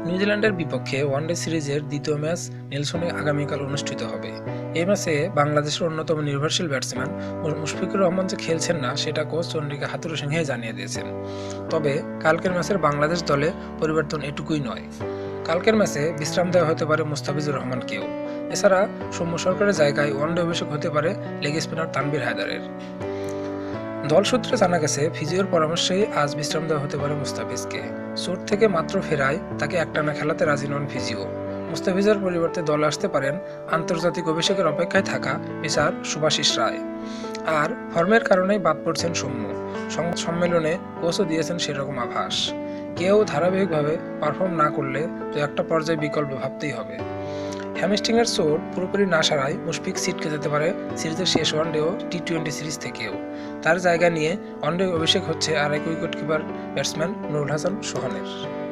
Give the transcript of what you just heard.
নিউজিল্যান্ডের বিপক্ষে ওয়ানডে সিরিজের দ্বিতীয় ম্যাচ নেলসনে আগামীকাল অনুষ্ঠিত হবে। এই ম্যাচে বাংলাদেশের অন্যতম নির্ভরশীল ব্যাটসম্যান মুশফিকুর রহমান যে খেলছেন না সেটা কোচ চন্ডিকা হাথুরুসিংহে জানিয়ে দিয়েছেন। তবে কালকের ম্যাচের বাংলাদেশ দলে পরিবর্তন এটুকুই নয়। কালকের ম্যাচে বিশ্রাম দেওয়া হতে পারে মুস্তাফিজুর রহমানকেও। এছাড়া সৌম্য সরকারের জায়গায় ওয়ানডে অভিষেক হতে পারে লেগ স্পিনার তানভীর হায়দারের। দল সূত্রে জানা গেছে ফিজিওর পরামর্শেই আজ বিশ্রাম দেওয়া হতে পারে মুস্তাফিজকে। চোট থেকে মাত্র ফেরায় তাকে একটানা খেলাতে রাজি নন ফিজিও। মুস্তাফিজের পরিবর্তে দলে আসতে পারেন আন্তর্জাতিক অভিষেকের অপেক্ষায় থাকা পেসার শুভাশিস রায়। আর ফর্মের কারণেই বাদ পড়ছেন সৌম্য। সংবাদ সম্মেলনে কোচও দিয়েছেন সেরকম আভাস। কেউ ধারাবাহিকভাবে পারফর্ম না করলে তো একটা পর্যায়ে বিকল্প ভাবতেই হবে। হ্যামস্ট্রিংয়ের চোট পুরোপুরি না সারায় মুশফিক ছিটকে যেতে পারে সিরিজের শেষ ওয়ানডে ও টি-20 সিরিজ থেকেও। তার জায়গা নিয়ে ওয়ানডে অভিষেক হচ্ছে আরেক wicket keeper batsman Nurul Hasan সোহানের।